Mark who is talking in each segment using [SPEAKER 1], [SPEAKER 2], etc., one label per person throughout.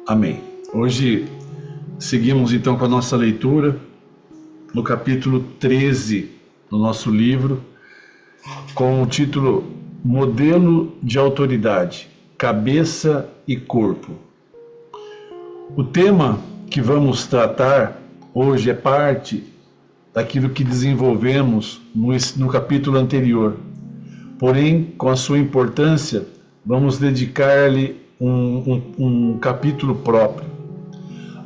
[SPEAKER 1] Amém. Hoje seguimos então com a nossa leitura no capítulo 13 do nosso livro, com o título Modelo de Autoridade, Cabeça e Corpo. O tema que vamos tratar hoje é parte daquilo que desenvolvemos no capítulo anterior. Porém, com a sua importância, vamos dedicar-lhe um capítulo próprio.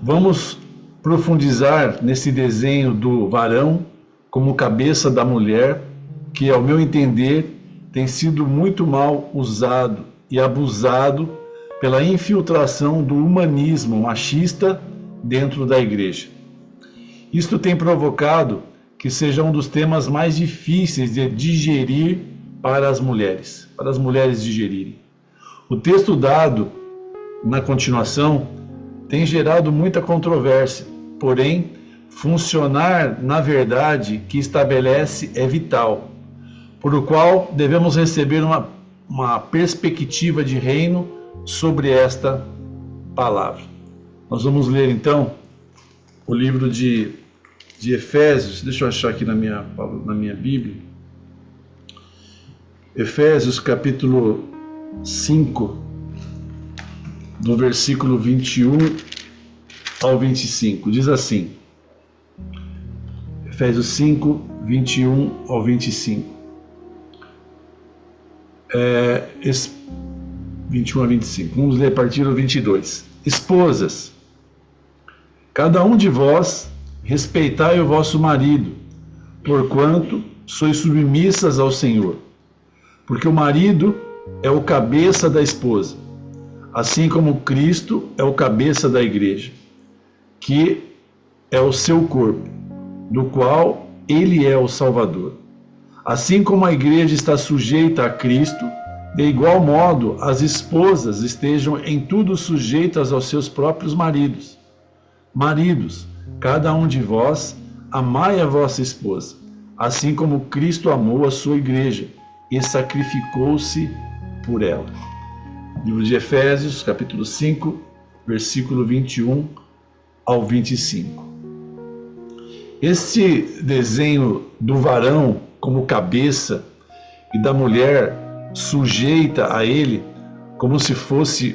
[SPEAKER 1] Vamos profundizar nesse desenho do varão como cabeça da mulher, que, ao meu entender, tem sido muito mal usado e abusado pela infiltração do humanismo machista dentro da igreja. Isto tem provocado que seja um dos temas mais difíceis de digerir para as mulheres digerirem. O texto dado na continuação tem gerado muita controvérsia, porém, funcionar na verdade que estabelece é vital, por o qual devemos receber uma perspectiva de reino sobre esta palavra. Nós vamos ler então o livro de Efésios, deixa eu achar aqui na minha Bíblia, Efésios capítulo 5, do versículo 21 ao 25, diz assim, Efésios 5, 21 ao 25, 21 a 25, vamos ler a partir do 22. Esposas, cada um de vós respeitai o vosso marido, porquanto sois submissas ao Senhor, porque o marido é o cabeça da esposa, assim como Cristo é o cabeça da igreja, que é o seu corpo, do qual ele é o Salvador. Assim como a igreja está sujeita a Cristo, de igual modo as esposas estejam em tudo sujeitas aos seus próprios maridos. Maridos, cada um de vós amai a vossa esposa, assim como Cristo amou a sua igreja e sacrificou-se por ela. Livro de Efésios, capítulo 5, versículo 21 ao 25. Este desenho do varão como cabeça e da mulher sujeita a ele, como se fosse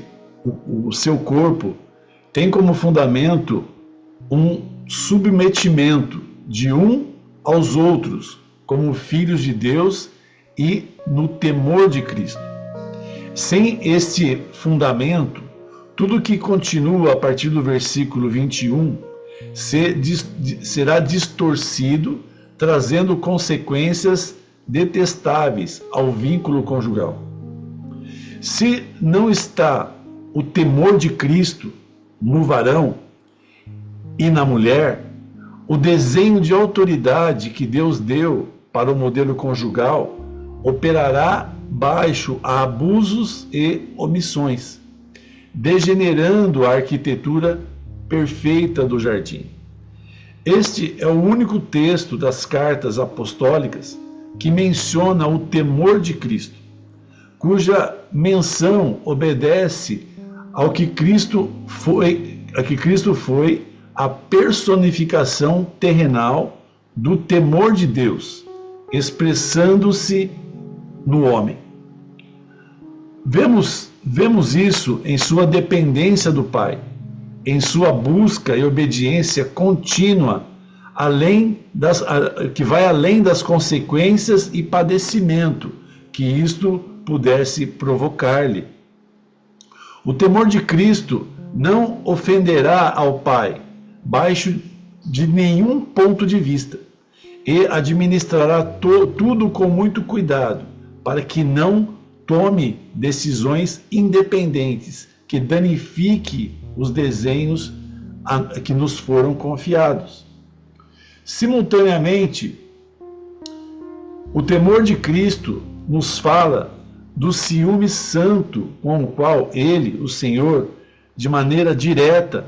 [SPEAKER 1] o seu corpo, tem como fundamento um submetimento de um aos outros, como filhos de Deus e no temor de Cristo. Sem este fundamento, tudo que continua a partir do versículo 21 será distorcido, trazendo consequências detestáveis ao vínculo conjugal. Se não está o temor de Cristo no varão e na mulher, o desenho de autoridade que Deus deu para o modelo conjugal operará baixo a abusos e omissões, degenerando a arquitetura perfeita do jardim. Este é o único texto das cartas apostólicas que menciona o temor de Cristo, cuja menção obedece ao que Cristo foi a personificação terrenal do temor de Deus, expressando-se no homem. Vemos isso em sua dependência do Pai, em sua busca e obediência contínua, que vai além das consequências e padecimento que isto pudesse provocar-lhe. O temor de Cristo não ofenderá ao Pai, baixo de nenhum ponto de vista, e administrará tudo com muito cuidado, para que não tome decisões independentes que danifique os desenhos que nos foram confiados. Simultaneamente, o temor de Cristo nos fala do ciúme santo com o qual ele, o Senhor, de maneira direta,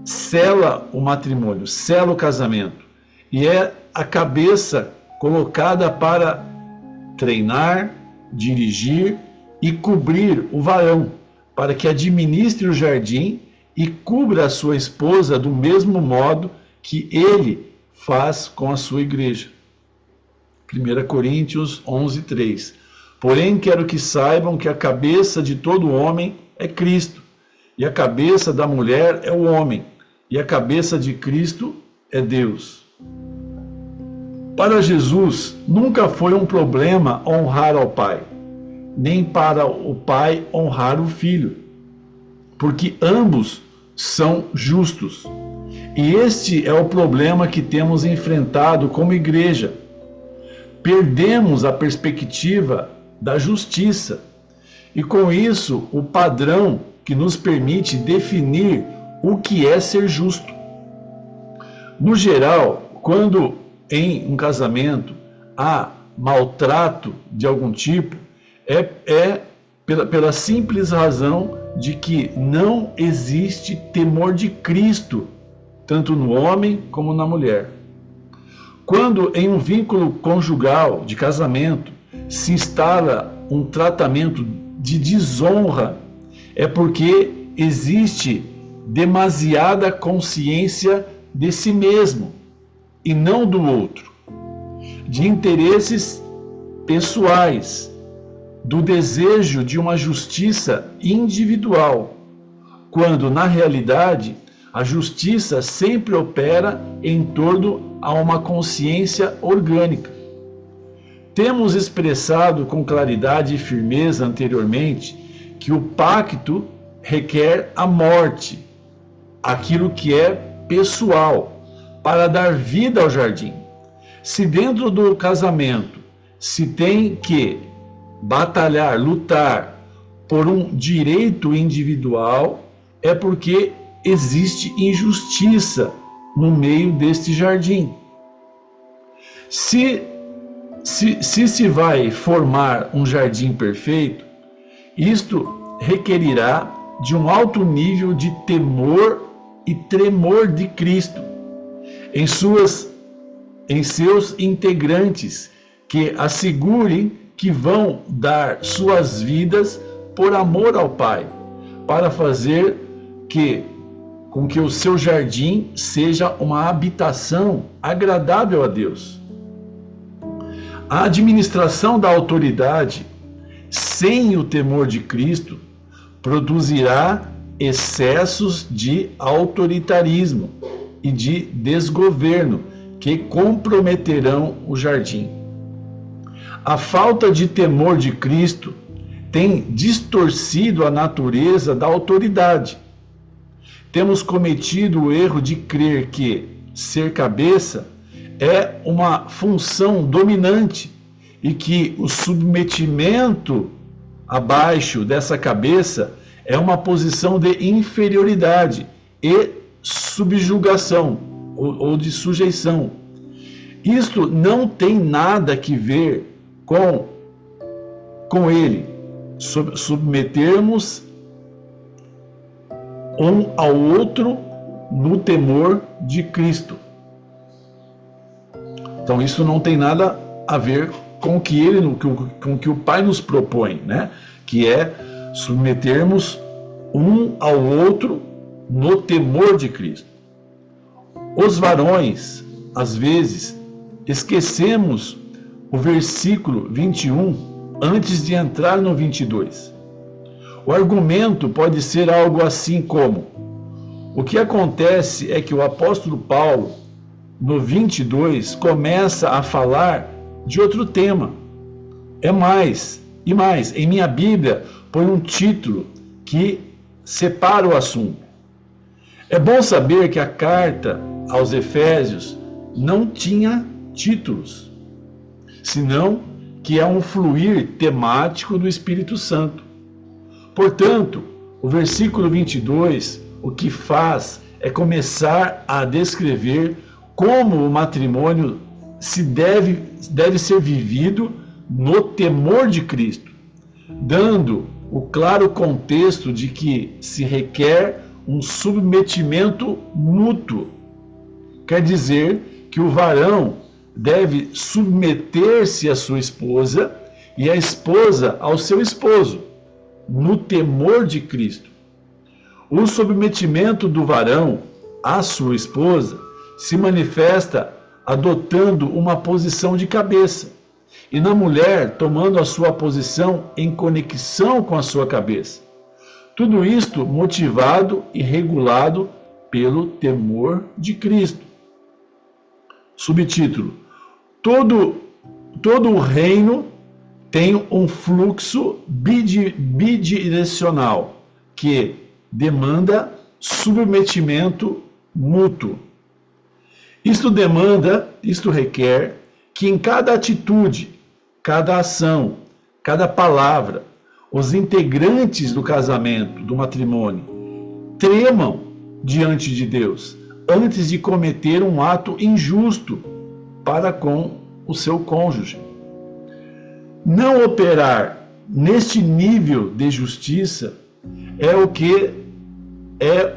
[SPEAKER 1] sela o matrimônio, sela o casamento, e é a cabeça colocada para treinar, dirigir e cobrir o varão, para que administre o jardim e cubra a sua esposa do mesmo modo que ele faz com a sua igreja. 1 Coríntios 11:3. Porém, quero que saibam que a cabeça de todo homem é Cristo, e a cabeça da mulher é o homem, e a cabeça de Cristo é Deus. Para Jesus, nunca foi um problema honrar ao Pai, nem para o Pai honrar o Filho, porque ambos são justos. E este é o problema que temos enfrentado como igreja. Perdemos a perspectiva da justiça e, com isso, o padrão que nos permite definir o que é ser justo. No geral, quando em um casamento há maltrato de algum tipo, é pela simples razão de que não existe temor de Cristo, tanto no homem como na mulher. Quando em um vínculo conjugal de casamento se instala um tratamento de desonra, é porque existe demasiada consciência de si mesmo e não do outro, de interesses pessoais, do desejo de uma justiça individual, quando na realidade a justiça sempre opera em torno a uma consciência orgânica. Temos expressado com claridade e firmeza anteriormente que o pacto requer a morte, aquilo que é pessoal, para dar vida ao jardim. Se dentro do casamento se tem que batalhar, lutar por um direito individual, é porque existe injustiça no meio deste jardim. Se vai formar um jardim perfeito, isto requerirá de um alto nível de temor e tremor de Cristo em seus integrantes, que assegurem que vão dar suas vidas por amor ao Pai, para fazer com que o seu jardim seja uma habitação agradável a Deus. A administração da autoridade sem o temor de Cristo produzirá excessos de autoritarismo e de desgoverno que comprometerão o jardim. A falta de temor de Cristo tem distorcido a natureza da autoridade. Temos cometido o erro de crer que ser cabeça é uma função dominante e que o submetimento abaixo dessa cabeça é uma posição de inferioridade e subjugação ou de sujeição. Isto não tem nada que ver com ele. Submetermos um ao outro no temor de Cristo. Então isso não tem nada a ver com o que o Pai nos propõe, né? Que é submetermos um ao outro no temor de Cristo. Os varões, às vezes, esquecemos o versículo 21 antes de entrar no 22. O argumento pode ser algo assim como: o que acontece é que o apóstolo Paulo, no 22, começa a falar de outro tema. É mais, e mais, em minha Bíblia põe um título que separa o assunto. É bom saber que a carta aos Efésios não tinha títulos, senão que é um fluir temático do Espírito Santo. Portanto, o versículo 22, o que faz é começar a descrever como o matrimônio deve ser vivido no temor de Cristo, dando o claro contexto de que se requer um submetimento mútuo. Quer dizer que o varão deve submeter-se à sua esposa e a esposa ao seu esposo, no temor de Cristo. O submetimento do varão à sua esposa se manifesta adotando uma posição de cabeça, e na mulher tomando a sua posição em conexão com a sua cabeça. Tudo isto motivado e regulado pelo temor de Cristo. Subtítulo: Todo o reino tem um fluxo bidirecional que demanda submetimento mútuo. Isto requer que em cada atitude, cada ação, cada palavra, os integrantes do casamento, do matrimônio, tremam diante de Deus antes de cometer um ato injusto para com o seu cônjuge. Não operar neste nível de justiça é o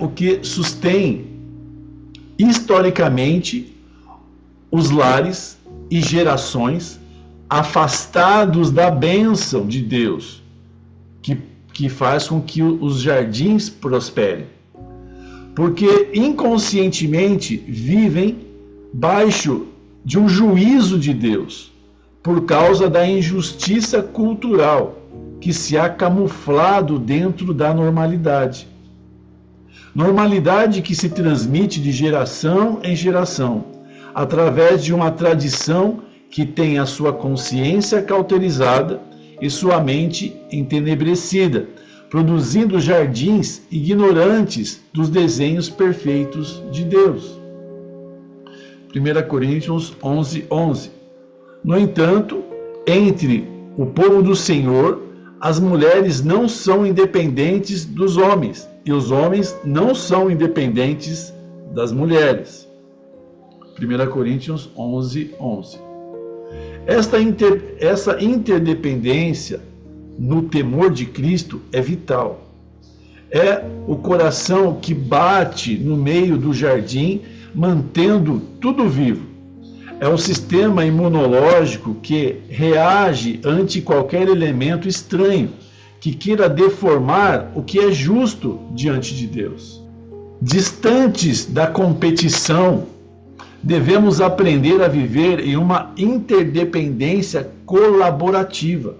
[SPEAKER 1] que sustém historicamente os lares e gerações afastados da bênção de Deus, que faz com que os jardins prosperem. Porque inconscientemente vivem baixo de um juízo de Deus, por causa da injustiça cultural que se há camuflado dentro da normalidade. Normalidade que se transmite de geração em geração, através de uma tradição que tem a sua consciência cauterizada e sua mente entenebrecida, produzindo jardins ignorantes dos desenhos perfeitos de Deus. 1 Coríntios 11:11. No entanto, entre o povo do Senhor, as mulheres não são independentes dos homens, e os homens não são independentes das mulheres. 1 Coríntios 11:11. Essa interdependência no temor de Cristo é vital. É o coração que bate no meio do jardim, mantendo tudo vivo. É o sistema imunológico que reage ante qualquer elemento estranho que queira deformar o que é justo diante de Deus. Distantes da competição, devemos aprender a viver em uma interdependência colaborativa,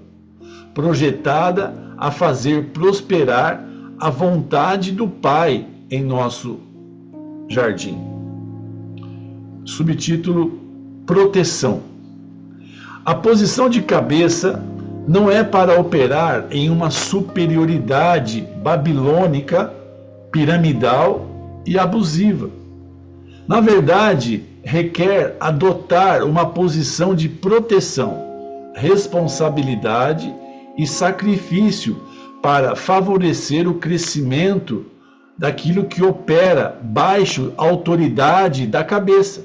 [SPEAKER 1] projetada a fazer prosperar a vontade do Pai em nosso jardim. Subtítulo: Proteção. A posição de cabeça não é para operar em uma superioridade babilônica, piramidal e abusiva. Na verdade, requer adotar uma posição de proteção, responsabilidade e sacrifício para favorecer o crescimento daquilo que opera baixo a autoridade da cabeça.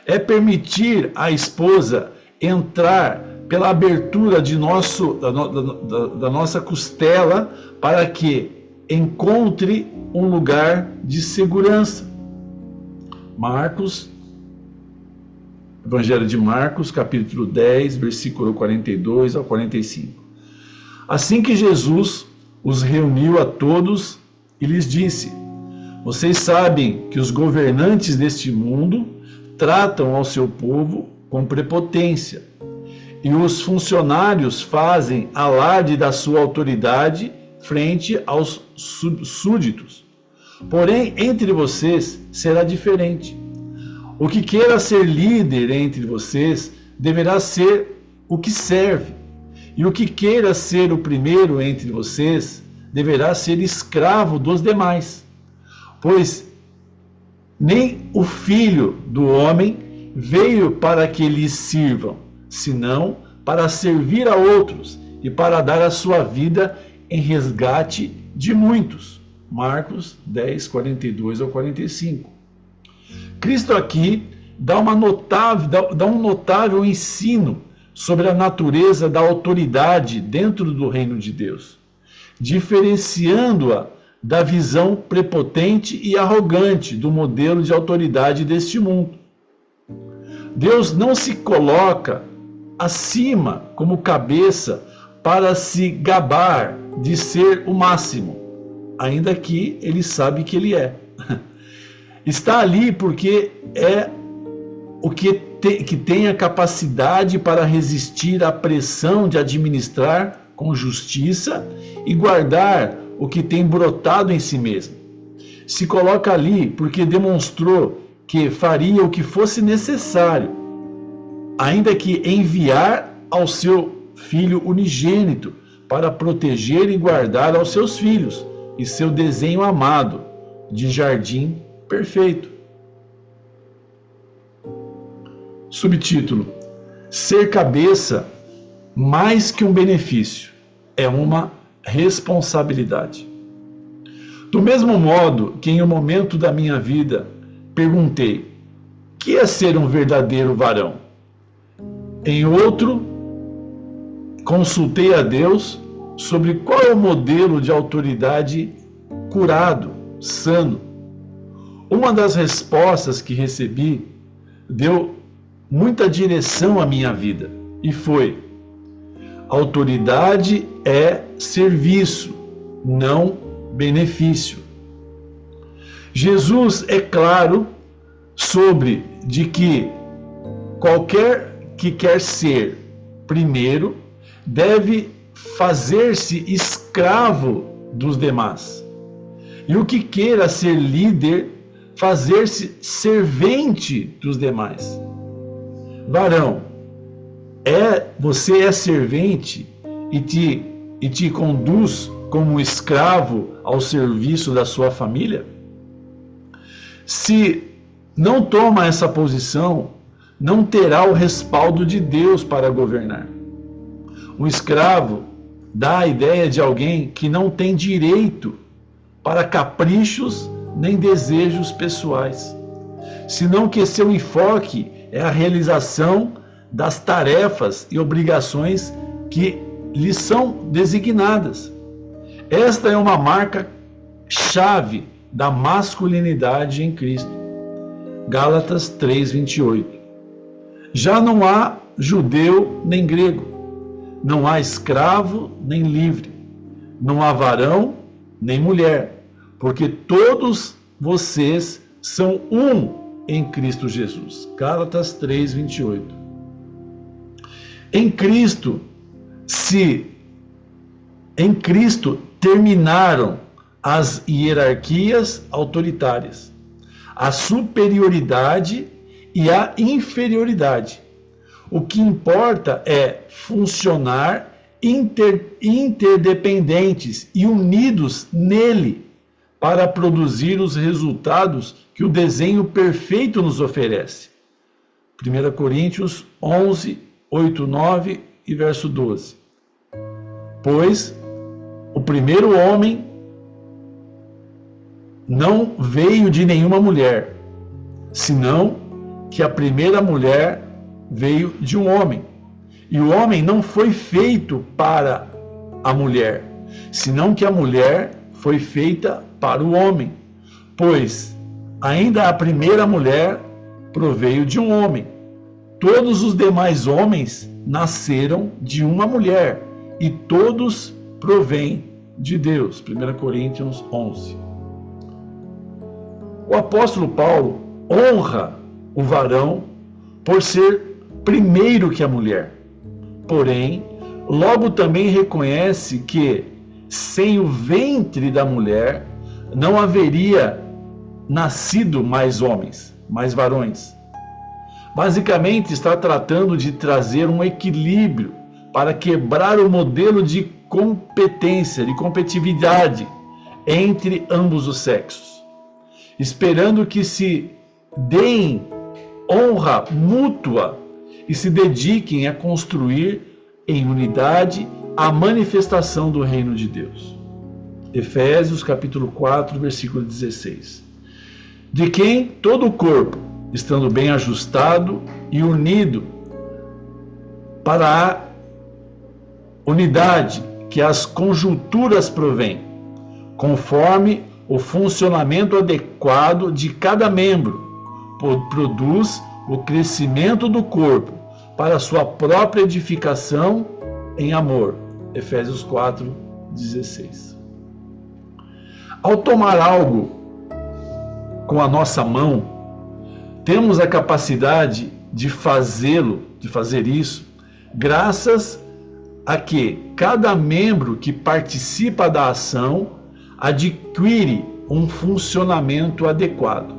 [SPEAKER 1] É permitir à esposa entrar pela abertura da nossa costela para que encontre um lugar de segurança. Evangelho de Marcos, capítulo 10, versículo 42 ao 45. Assim que Jesus os reuniu a todos e lhes disse: Vocês sabem que os governantes deste mundo tratam ao seu povo com prepotência, e os funcionários fazem alarde da sua autoridade frente aos súditos. Porém, entre vocês será diferente. O que queira ser líder entre vocês deverá ser o que serve, e o que queira ser o primeiro entre vocês deverá ser escravo dos demais. Pois nem o Filho do Homem veio para que lhes sirvam, senão para servir a outros e para dar a sua vida em resgate de muitos. Marcos 10, 42 ao 45. Cristo aqui dá um notável ensino sobre a natureza da autoridade dentro do reino de Deus, diferenciando-a da visão prepotente e arrogante do modelo de autoridade deste mundo. Deus não se coloca acima como cabeça para se gabar de ser o máximo. ainda que ele sabe que ele é. Está ali porque é o que tem a capacidade para resistir à pressão de administrar com justiça e guardar o que tem brotado em si mesmo. Se coloca ali porque demonstrou que faria o que fosse necessário, ainda que enviar ao seu filho unigênito para proteger e guardar aos seus filhos e seu desenho amado de jardim perfeito. Subtítulo: ser cabeça mais que um benefício, é uma responsabilidade. Do mesmo modo que em um momento da minha vida perguntei: que é ser um verdadeiro varão? Em outro, consultei a Deus sobre qual é o modelo de autoridade curado, sano. Uma das respostas que recebi deu muita direção à minha vida e foi: autoridade é serviço, não benefício. Jesus é claro sobre de que qualquer que quer ser primeiro deve fazer-se escravo dos demais. E o que queira ser líder, fazer-se servente dos demais. Varão, você é servente e te conduz como escravo ao serviço da sua família? Se não toma essa posição, não terá o respaldo de Deus para governar. Um escravo dá a ideia de alguém que não tem direito para caprichos nem desejos pessoais, senão que seu enfoque é a realização das tarefas e obrigações que lhe são designadas. Esta é uma marca-chave da masculinidade em Cristo. Gálatas 3:28. Já não há judeu nem grego, não há escravo nem livre, não há varão nem mulher, porque todos vocês são um em Cristo Jesus. Gálatas 3:28. Em Cristo terminaram as hierarquias autoritárias, a superioridade e a inferioridade. O que importa é funcionar interdependentes e unidos nele para produzir os resultados que o desenho perfeito nos oferece. 1 Coríntios 11, 8, 9 e verso 12. Pois o primeiro homem não veio de nenhuma mulher, senão que a primeira mulher veio de um homem. E o homem não foi feito para a mulher, senão que a mulher foi feita para o homem. Pois ainda a primeira mulher proveio de um homem. Todos os demais homens nasceram de uma mulher, e todos provêm de Deus. 1 Coríntios 11. O apóstolo Paulo honra o varão por ser primeiro que a mulher. Porém, logo também reconhece que, sem o ventre da mulher, não haveria nascido mais homens, mais varões. Basicamente, está tratando de trazer um equilíbrio para quebrar o modelo de competência, de competitividade entre ambos os sexos, esperando que se deem honra mútua e se dediquem a construir em unidade a manifestação do reino de Deus. Efésios capítulo 4, versículo 16. De quem todo o corpo, estando bem ajustado e unido para a unidade que as conjunturas provêm, conforme o funcionamento adequado de cada membro, produz o crescimento do corpo para sua própria edificação em amor. Efésios 4, 16. Ao tomar algo com a nossa mão, temos a capacidade de fazer isso, graças a que cada membro que participa da ação adquire um funcionamento adequado.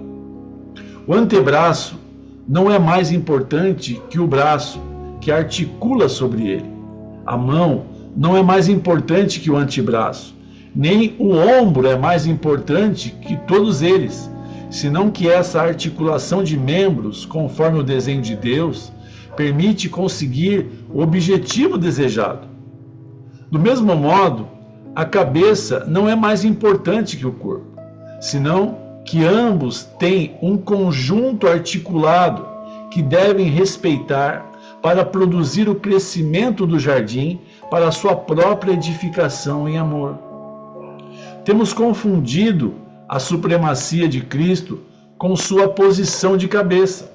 [SPEAKER 1] O antebraço não é mais importante que o braço que articula sobre ele. A mão não é mais importante que o antebraço, nem o ombro é mais importante que todos eles, senão que essa articulação de membros, conforme o desenho de Deus, permite conseguir o objetivo desejado. Do mesmo modo, a cabeça não é mais importante que o corpo, senão que ambos têm um conjunto articulado que devem respeitar para produzir o crescimento do jardim para a sua própria edificação em amor. Temos confundido a supremacia de Cristo com sua posição de cabeça.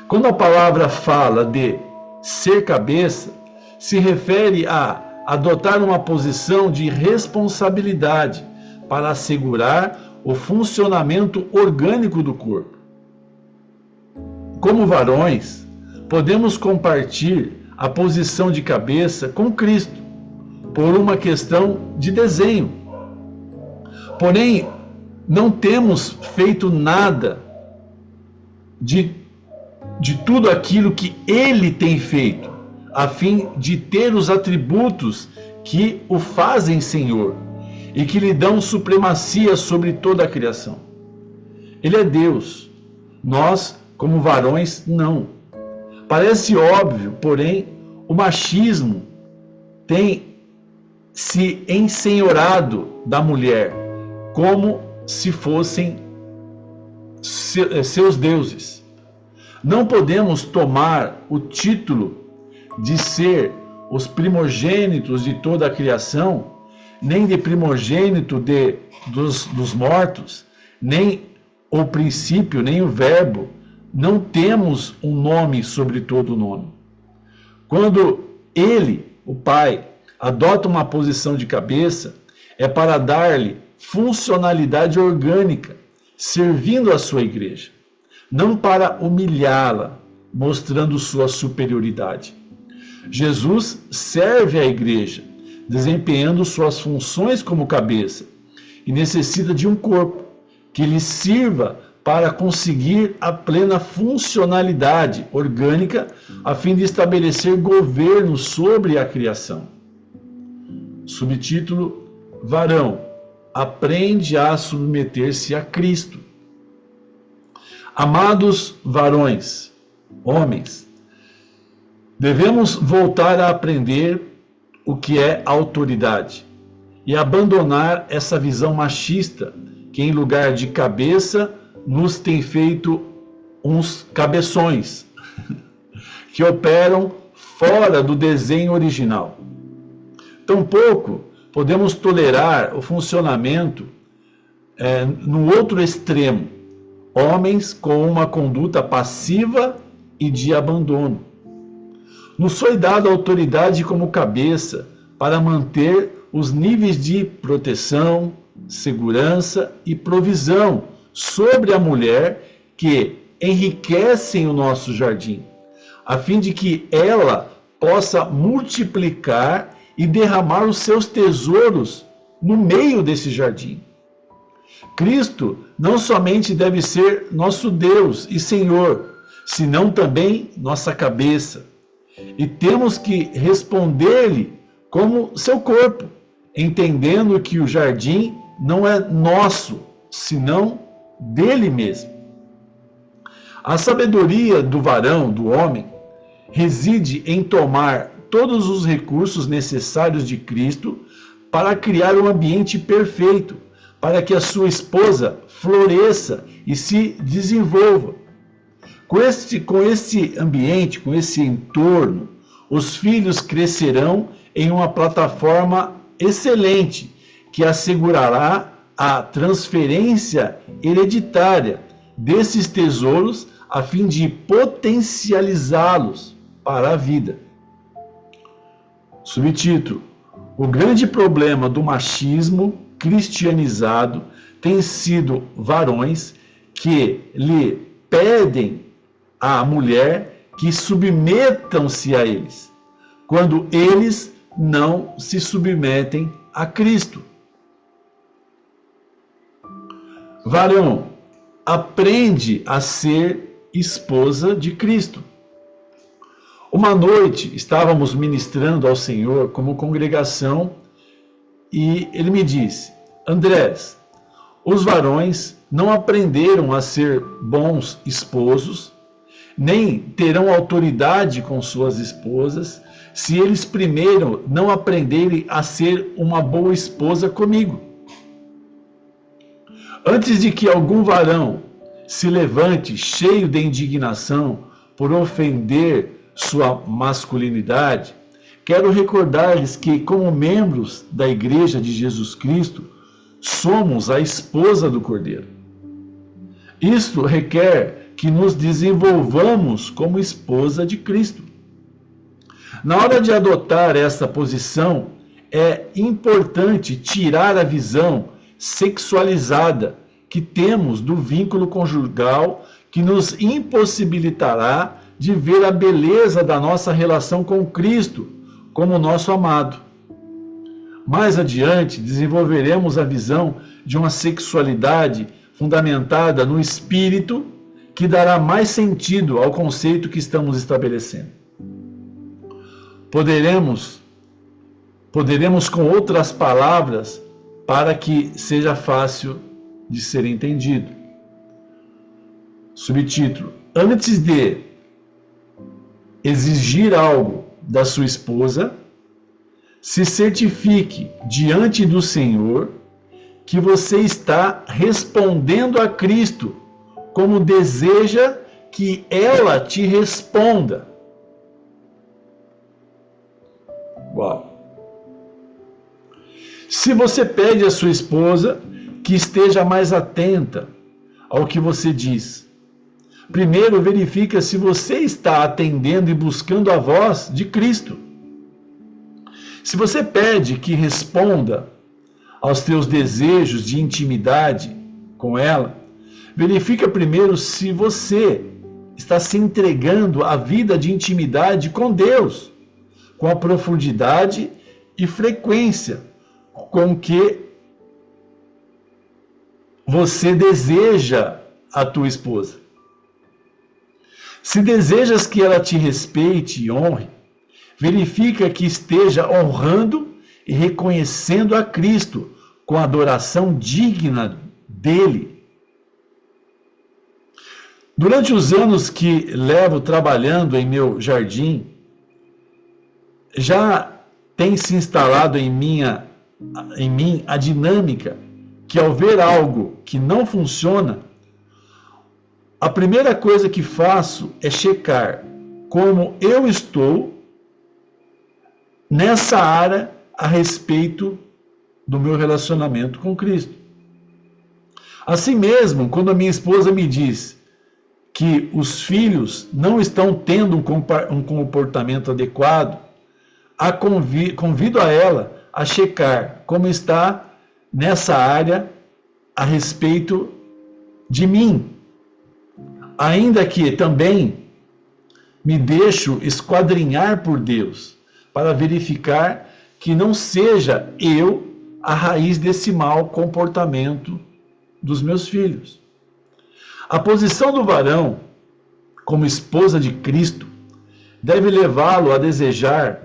[SPEAKER 1] Quando a palavra fala de ser cabeça, se refere a adotar uma posição de responsabilidade para assegurar o funcionamento orgânico do corpo. Como varões, podemos compartilhar a posição de cabeça com Cristo, por uma questão de desenho. Porém, não temos feito nada de tudo aquilo que Ele tem feito, a fim de ter os atributos que o fazem Senhor e que lhe dão supremacia sobre toda a criação. Ele é Deus. Nós, como varões, não. Parece óbvio, porém, o machismo tem se ensenhorado da mulher como se fossem seus deuses. Não podemos tomar o título de ser os primogênitos de toda a criação, nem de primogênito dos mortos, nem o princípio, nem o verbo. Não temos um nome sobre todo nome. Quando ele, o Pai, adota uma posição de cabeça, é para dar-lhe funcionalidade orgânica, servindo a sua igreja, não para humilhá-la, mostrando sua superioridade. Jesus serve a igreja, desempenhando suas funções como cabeça, e necessita de um corpo que lhe sirva para conseguir a plena funcionalidade orgânica, a fim de estabelecer governo sobre a criação. Subtítulo: Varão, aprende a submeter-se a Cristo. Amados varões, homens, devemos voltar a aprender o que é autoridade e abandonar essa visão machista que, em lugar de cabeça, nos tem feito uns cabeções que operam fora do desenho original. Tampouco podemos tolerar o funcionamento no outro extremo, homens com uma conduta passiva e de abandono. Nos foi dada autoridade como cabeça para manter os níveis de proteção, segurança e provisão sobre a mulher que enriquecem o nosso jardim, a fim de que ela possa multiplicar e derramar os seus tesouros no meio desse jardim. Cristo não somente deve ser nosso Deus e Senhor, senão também nossa cabeça. E temos que responder-lhe como seu corpo, entendendo que o jardim não é nosso, senão dele mesmo. A sabedoria do varão, do homem, reside em tomar todos os recursos necessários de Cristo para criar um ambiente perfeito, para que a sua esposa floresça e se desenvolva. Com esse ambiente, com esse entorno, os filhos crescerão em uma plataforma excelente que assegurará a transferência hereditária desses tesouros a fim de potencializá-los para a vida. Subtítulo: O grande problema do machismo cristianizado têm sido varões que lhe pedem à mulher que submetam-se a eles, quando eles não se submetem a Cristo. Varão, aprende a ser esposa de Cristo. Uma noite estávamos ministrando ao Senhor como congregação e ele me disse: Andrés, os varões não aprenderam a ser bons esposos, nem terão autoridade com suas esposas, se eles primeiro não aprenderem a ser uma boa esposa comigo. Antes de que algum varão se levante cheio de indignação por ofender sua masculinidade, quero recordar-lhes que, como membros da Igreja de Jesus Cristo, somos a esposa do Cordeiro. Isto requer que nos desenvolvamos como esposa de Cristo. Na hora de adotar essa posição, é importante tirar a visão sexualizada que temos do vínculo conjugal, que nos impossibilitará de ver a beleza da nossa relação com Cristo como nosso amado. Mais adiante, desenvolveremos a visão de uma sexualidade fundamentada no espírito, que dará mais sentido ao conceito que estamos estabelecendo. Poderemos com outras palavras, para que seja fácil de ser entendido. Subtítulo: antes de exigir algo da sua esposa, se certifique diante do Senhor que você está respondendo a Cristo como deseja que ela te responda. Uau! Se você pede à sua esposa que esteja mais atenta ao que você diz, primeiro verifica se você está atendendo e buscando a voz de Cristo. Se você pede que responda aos teus desejos de intimidade com ela, verifica primeiro se você está se entregando à vida de intimidade com Deus, com a profundidade e frequência com que você deseja a tua esposa. Se desejas que ela te respeite e honre, verifica que esteja honrando e reconhecendo a Cristo com adoração digna dele. Durante os anos que levo trabalhando em meu jardim, já tem se instalado em mim a dinâmica que, ao ver algo que não funciona, a primeira coisa que faço é checar como eu estou nessa área a respeito do meu relacionamento com Cristo. Assim mesmo, quando a minha esposa me diz que os filhos não estão tendo um comportamento adequado, convido a ela a checar como está nessa área a respeito de mim. Ainda que também me deixo esquadrinhar por Deus para verificar que não seja eu a raiz desse mau comportamento dos meus filhos. A posição do varão como esposa de Cristo deve levá-lo a desejar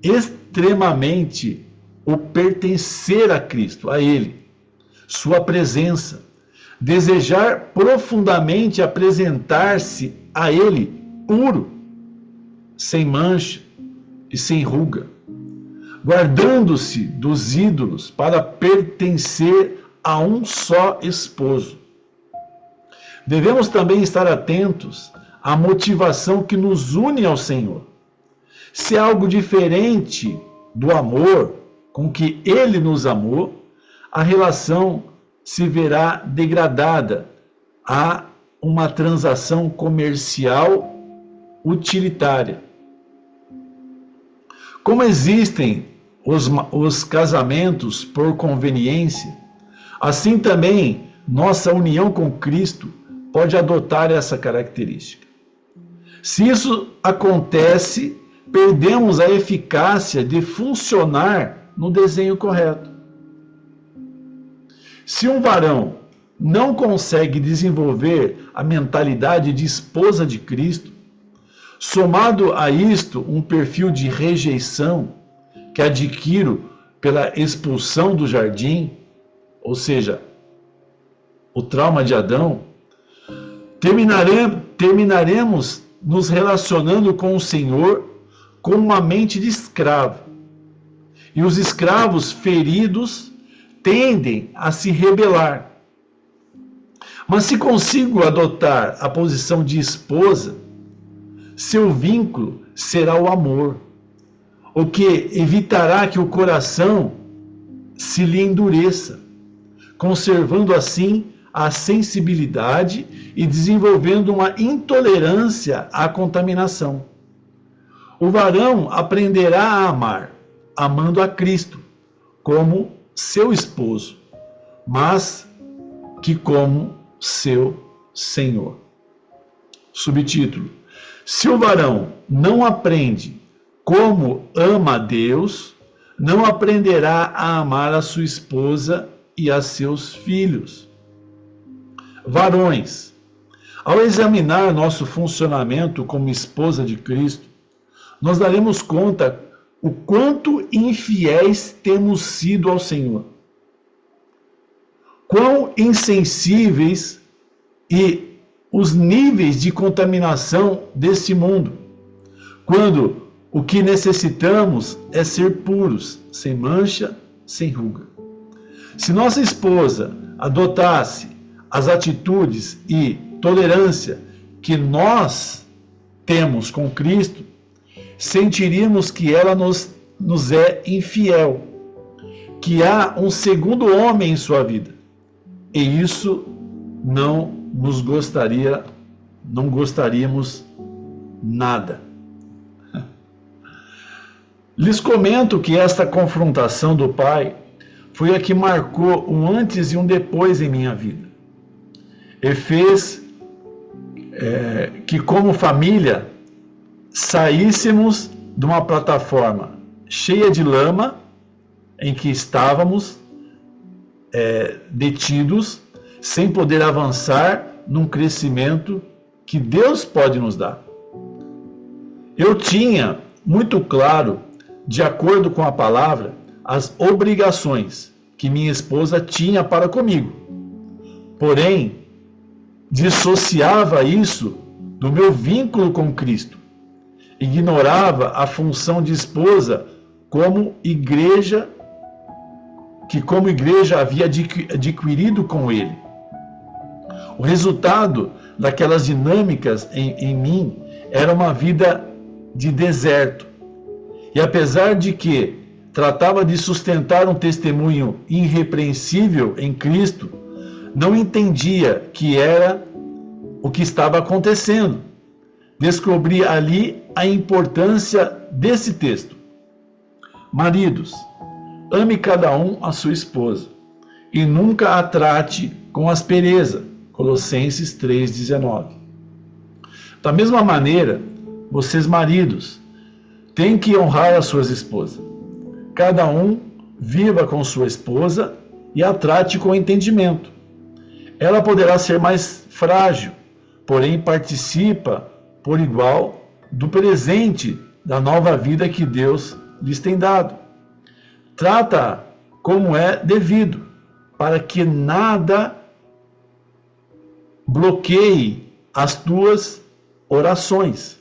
[SPEAKER 1] extremamente o pertencer a Cristo, a Ele, sua presença, desejar profundamente apresentar-se a Ele puro, sem mancha e sem ruga, guardando-se dos ídolos para pertencer a um só esposo. Devemos também estar atentos à motivação que nos une ao Senhor. Se é algo diferente do amor com que Ele nos amou, a relação se verá degradada a uma transação comercial utilitária. Como existem os casamentos por conveniência, assim também nossa união com Cristo pode adotar essa característica. Se isso acontece, perdemos a eficácia de funcionar no desenho correto. Se um varão não consegue desenvolver a mentalidade de esposa de Cristo, somado a isto um perfil de rejeição que adquiro pela expulsão do jardim, ou seja, o trauma de Adão, terminaremos nos relacionando com o Senhor com uma mente de escravo. E os escravos feridos tendem a se rebelar. Mas se consigo adotar a posição de esposa, seu vínculo será o amor, o que evitará que o coração se lhe endureça, conservando assim a sensibilidade e desenvolvendo uma intolerância à contaminação. O varão aprenderá a amar, amando a Cristo, como seu esposo, mas que como seu Senhor. Subtítulo: se o varão não aprende como ama a Deus, não aprenderá a amar a sua esposa e a seus filhos. Varões, ao examinar nosso funcionamento como esposa de Cristo, nós daremos conta o quanto infiéis temos sido ao Senhor. Quão insensíveis e os níveis de contaminação desse mundo, quando o que necessitamos é ser puros, sem mancha, sem ruga. Se nossa esposa adotasse as atitudes e tolerância que nós temos com Cristo, sentiríamos que ela nos é infiel, que há um segundo homem em sua vida. E isso não gostaríamos nada. Lhes comento que esta confrontação do pai foi a que marcou um antes e um depois em minha vida. E fez que, como família, saíssemos de uma plataforma cheia de lama em que estávamos detidos, sem poder avançar num crescimento que Deus pode nos dar. Eu tinha muito claro, de acordo com a palavra, as obrigações que minha esposa tinha para comigo. Porém, dissociava isso do meu vínculo com Cristo. Ignorava a função de esposa como igreja, que como igreja havia adquirido com Ele. O resultado daquelas dinâmicas em mim era uma vida de deserto. E apesar de que tratava de sustentar um testemunho irrepreensível em Cristo, não entendia que era o que estava acontecendo. Descobri ali a importância desse texto. Maridos, ame cada um a sua esposa e nunca a trate com aspereza. Colossenses 3,19. Da mesma maneira, vocês maridos, têm que honrar as suas esposas. Cada um viva com sua esposa e a trate com entendimento. Ela poderá ser mais frágil, porém participa por igual do presente da nova vida que Deus lhes tem dado. Trata como é devido, para que nada bloqueie as tuas orações.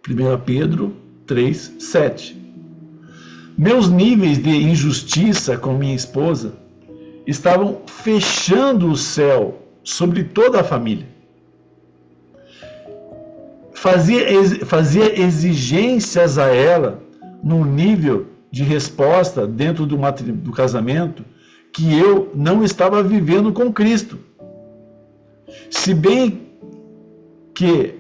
[SPEAKER 1] 1 Pedro 3:7. Meus níveis de injustiça com minha esposa estavam fechando o céu sobre toda a família. Fazia exigências a ela num nível de resposta dentro do casamento que eu não estava vivendo com Cristo. Se bem que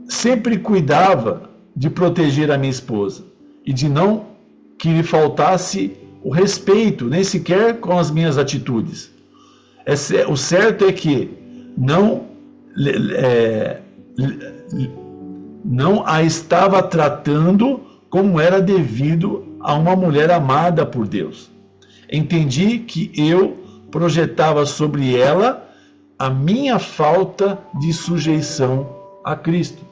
[SPEAKER 1] sempre cuidava de proteger a minha esposa e de não que lhe faltasse o respeito, nem sequer com as minhas atitudes. O certo é que não a estava tratando como era devido a uma mulher amada por Deus. Entendi que eu projetava sobre ela a minha falta de sujeição a Cristo.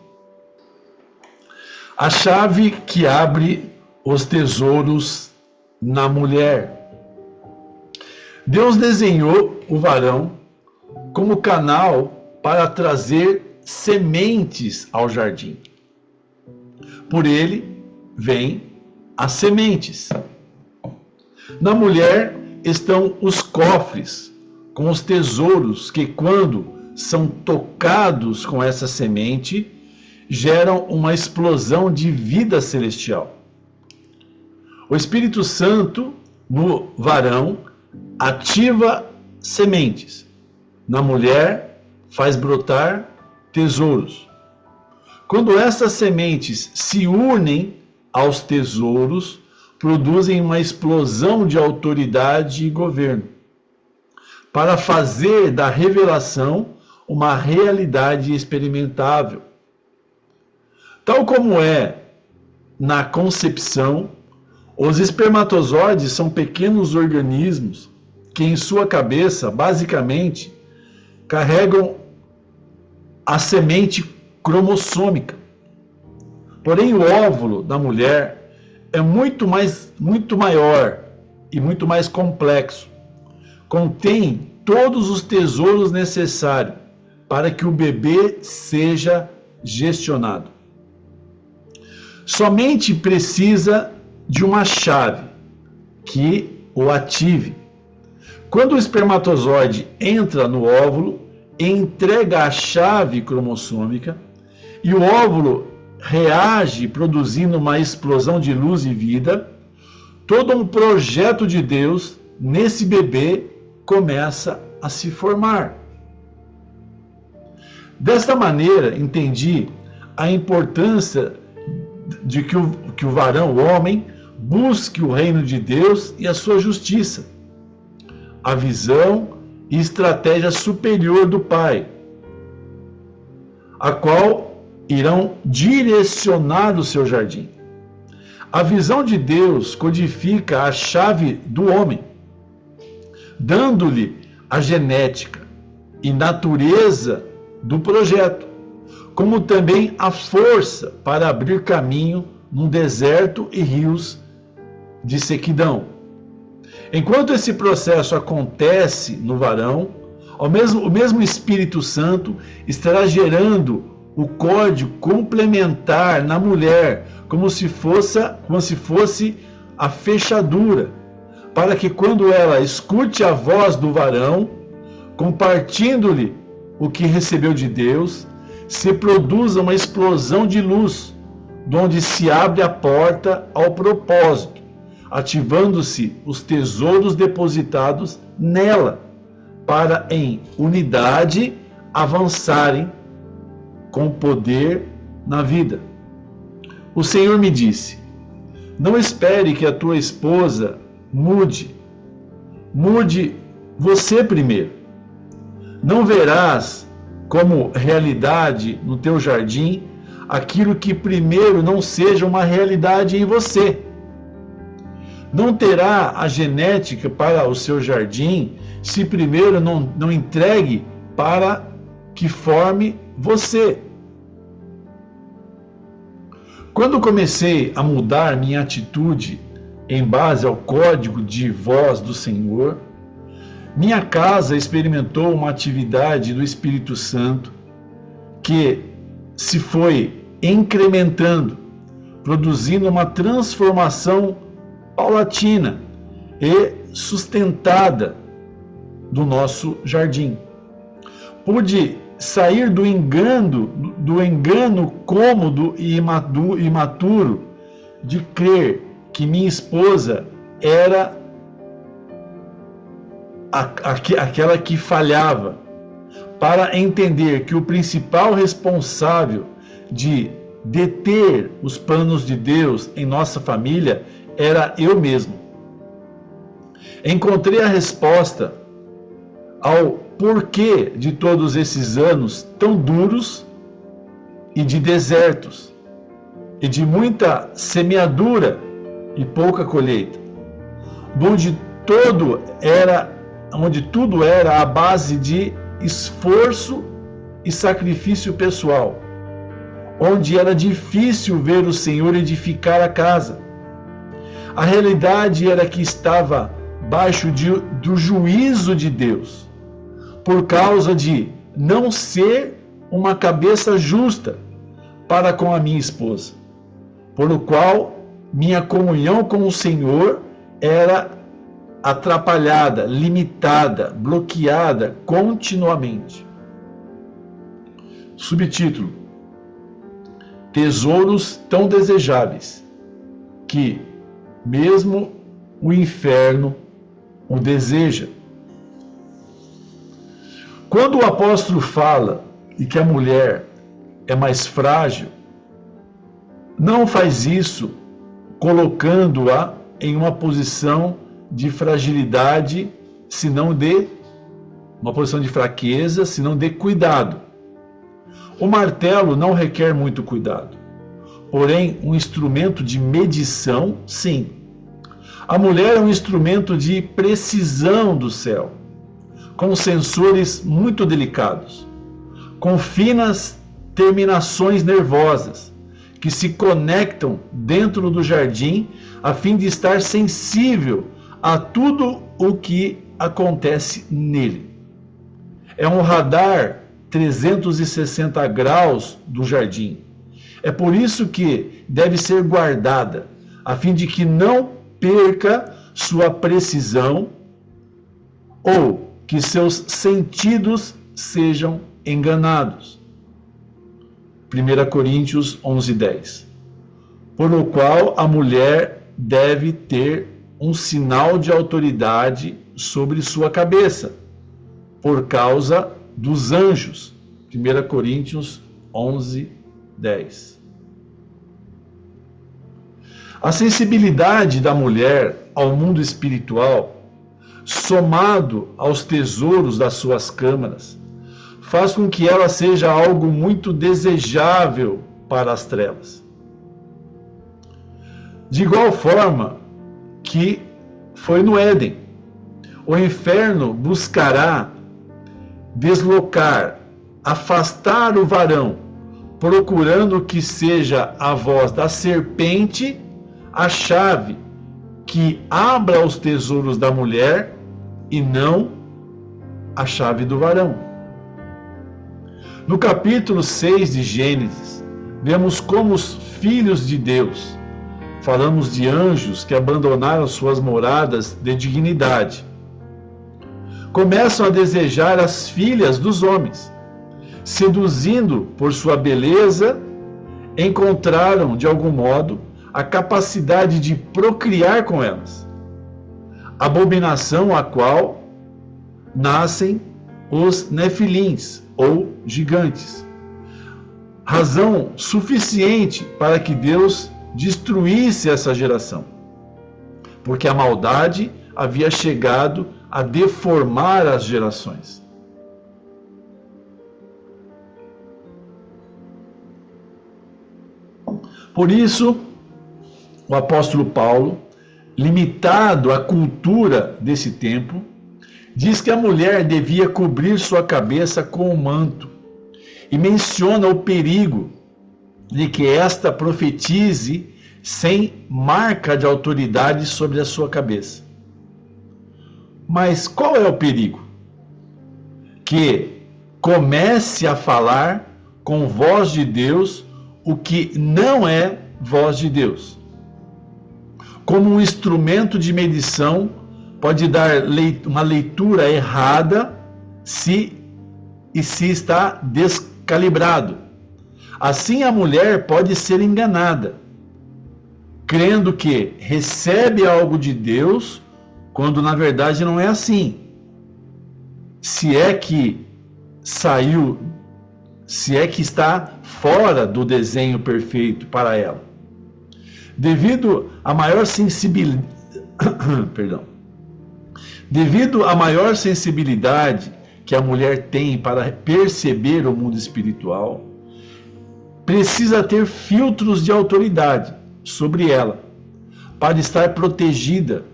[SPEAKER 1] A chave que abre os tesouros na mulher. Deus desenhou o varão como canal para trazer sementes ao jardim. Por ele vêm as sementes. Na mulher estão os cofres com os tesouros que, quando são tocados com essa semente, geram uma explosão de vida celestial. O Espírito Santo, no varão, ativa sementes. Na mulher, faz brotar tesouros. Quando essas sementes se unem aos tesouros, produzem uma explosão de autoridade e governo, para fazer da revelação uma realidade experimentável. Tal como é na concepção, os espermatozoides são pequenos organismos que em sua cabeça, basicamente, carregam a semente cromossômica. Porém, o óvulo da mulher é muito maior e muito mais complexo. Contém todos os tesouros necessários para que o bebê seja gestionado. Somente precisa de uma chave que o ative. Quando o espermatozoide entra no óvulo, entrega a chave cromossômica e o óvulo reage produzindo uma explosão de luz e vida, todo um projeto de Deus nesse bebê começa a se formar. Desta maneira, entendi a importância de que o varão, o homem, busque o reino de Deus e a sua justiça, a visão e estratégia superior do Pai, a qual irão direcionar o seu jardim. A visão de Deus codifica a chave do homem, dando-lhe a genética e natureza do projeto, como também a força para abrir caminho num deserto e rios de sequidão. Enquanto esse processo acontece no varão, o mesmo Espírito Santo estará gerando o código complementar na mulher, como se fosse a fechadura, para que quando ela escute a voz do varão, compartilhando-lhe o que recebeu de Deus, se produza uma explosão de luz, onde se abre a porta ao propósito, ativando-se os tesouros depositados nela, para em unidade avançarem com poder na vida. O Senhor me disse: não espere que a tua esposa mude você primeiro. Não verás como realidade no teu jardim aquilo que primeiro não seja uma realidade em você. Não terá a genética para o seu jardim se primeiro não entregue para que forme você. Quando comecei a mudar minha atitude em base ao código de voz do Senhor, minha casa experimentou uma atividade do Espírito Santo que se foi incrementando, produzindo uma transformação paulatina e sustentada do nosso jardim. Pude sair do engano cômodo e imaturo de crer que minha esposa era aquela que falhava, para entender que o principal responsável de deter os planos de Deus em nossa família era eu mesmo. Encontrei a resposta ao porquê de todos esses anos tão duros e de desertos, e de muita semeadura e pouca colheita, onde tudo era à base de esforço e sacrifício pessoal, onde era difícil ver o Senhor edificar a casa. A realidade era que estava baixo do juízo de Deus, por causa de não ser uma cabeça justa para com a minha esposa, por o qual minha comunhão com o Senhor era atrapalhada, limitada, bloqueada continuamente. Subtítulo: Tesouros tão desejáveis que mesmo o inferno o deseja. Quando o apóstolo fala de que a mulher é mais frágil, não faz isso colocando-a em uma posição de fragilidade, senão de uma posição de fraqueza, senão de cuidado. O martelo não requer muito cuidado, porém um instrumento de medição, sim. A mulher é um instrumento de precisão do céu, com sensores muito delicados, com finas terminações nervosas, que se conectam dentro do jardim a fim de estar sensível a tudo o que acontece nele. É um radar 360 graus do jardim. É por isso que deve ser guardada, a fim de que não perca sua precisão ou que seus sentidos sejam enganados. 1 Coríntios 11:10. Por o qual a mulher deve ter um sinal de autoridade sobre sua cabeça, por causa dos anjos. 1 Coríntios 11:10. A sensibilidade da mulher ao mundo espiritual, somado aos tesouros das suas câmaras, faz com que ela seja algo muito desejável para as trevas. De igual forma que foi no Éden, o inferno buscará deslocar, afastar o varão, procurando que seja a voz da serpente a chave que abra os tesouros da mulher e não a chave do varão. No capítulo 6 de Gênesis, vemos como os filhos de Deus, falamos de anjos que abandonaram suas moradas de dignidade, começam a desejar as filhas dos homens, seduzindo por sua beleza, encontraram de algum modo a capacidade de procriar com elas, abominação a qual nascem os nefilins, ou gigantes. Razão suficiente para que Deus destruísse essa geração, porque a maldade havia chegado a deformar as gerações. Por isso, o apóstolo Paulo, limitado à cultura desse tempo, diz que a mulher devia cobrir sua cabeça com um manto e menciona o perigo de que esta profetize sem marca de autoridade sobre a sua cabeça. Mas qual é o perigo? Que comece a falar com voz de Deus o que não é voz de Deus. Como um instrumento de medição, pode dar uma leitura errada se está descalibrado. Assim a mulher pode ser enganada, crendo que recebe algo de Deus, quando na verdade não é assim. Se é que está fora do desenho perfeito para ela. Devido à maior sensibilidade, devido à maior sensibilidade que a mulher tem para perceber o mundo espiritual, precisa ter filtros de autoridade sobre ela, para estar protegida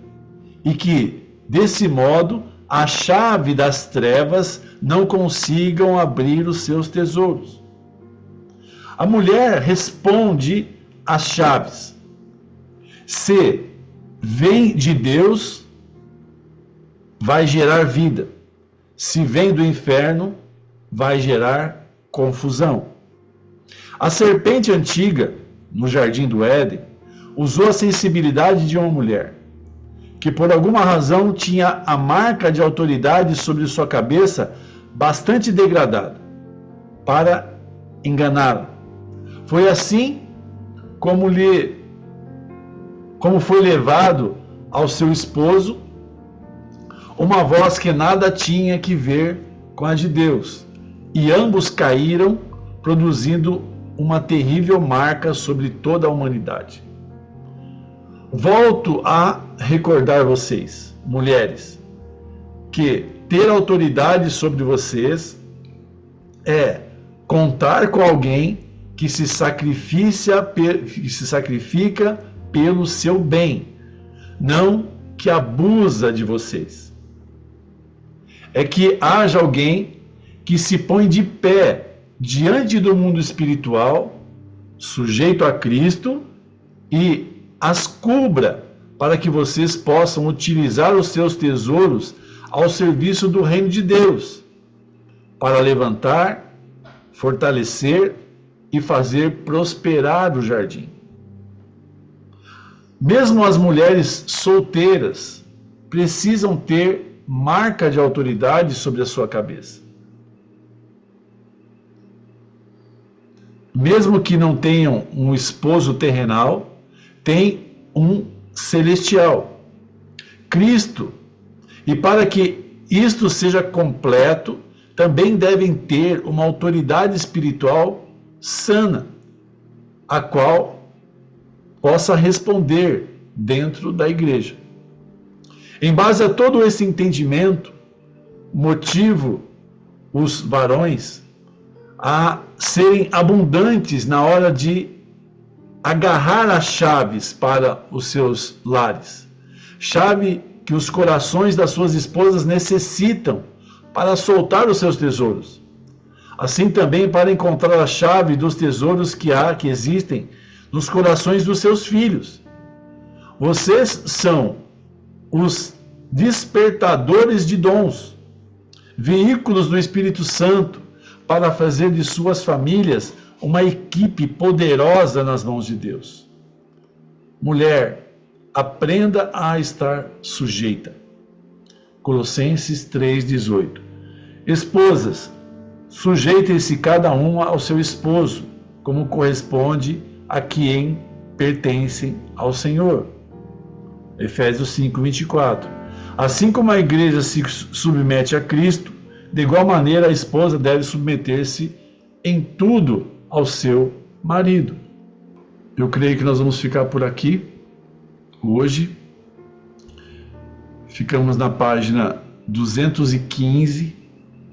[SPEAKER 1] e que, desse modo, a chave das trevas não consigam abrir os seus tesouros. A mulher responde às chaves. Se vem de Deus, vai gerar vida. Se vem do inferno, vai gerar confusão. A serpente antiga, no jardim do Éden, usou a sensibilidade de uma mulher, que por alguma razão tinha a marca de autoridade sobre sua cabeça bastante degradada, para enganá-la. Foi assim como foi levado ao seu esposo uma voz que nada tinha que ver com a de Deus, e ambos caíram, produzindo uma terrível marca sobre toda a humanidade. Volto a recordar vocês, mulheres, que ter autoridade sobre vocês é contar com alguém que se sacrifica pelo seu bem, não que abusa de vocês. É que haja alguém que se põe de pé diante do mundo espiritual, sujeito a Cristo, e as cubra para que vocês possam utilizar os seus tesouros ao serviço do reino de Deus, para levantar, fortalecer e fazer prosperar o jardim. Mesmo as mulheres solteiras precisam ter marca de autoridade sobre a sua cabeça. Mesmo que não tenham um esposo terrenal, tem um celestial, Cristo. E para que isto seja completo, também devem ter uma autoridade espiritual sana, a qual possa responder dentro da igreja. Em base a todo esse entendimento, motivo os varões a serem abundantes na hora de agarrar as chaves para os seus lares. Chave que os corações das suas esposas necessitam para soltar os seus tesouros. Assim também para encontrar a chave dos tesouros que existem nos corações dos seus filhos. Vocês são os despertadores de dons, veículos do Espírito Santo, para fazer de suas famílias uma equipe poderosa nas mãos de Deus. Mulher, aprenda a estar sujeita. Colossenses 3,18. Esposas, sujeitem-se cada uma ao seu esposo, como corresponde a quem pertencem ao Senhor. Efésios 5:24. Assim como a igreja se submete a Cristo, de igual maneira a esposa deve submeter-se em tudo ao seu marido. Eu creio que nós vamos ficar por aqui hoje. Ficamos na página 215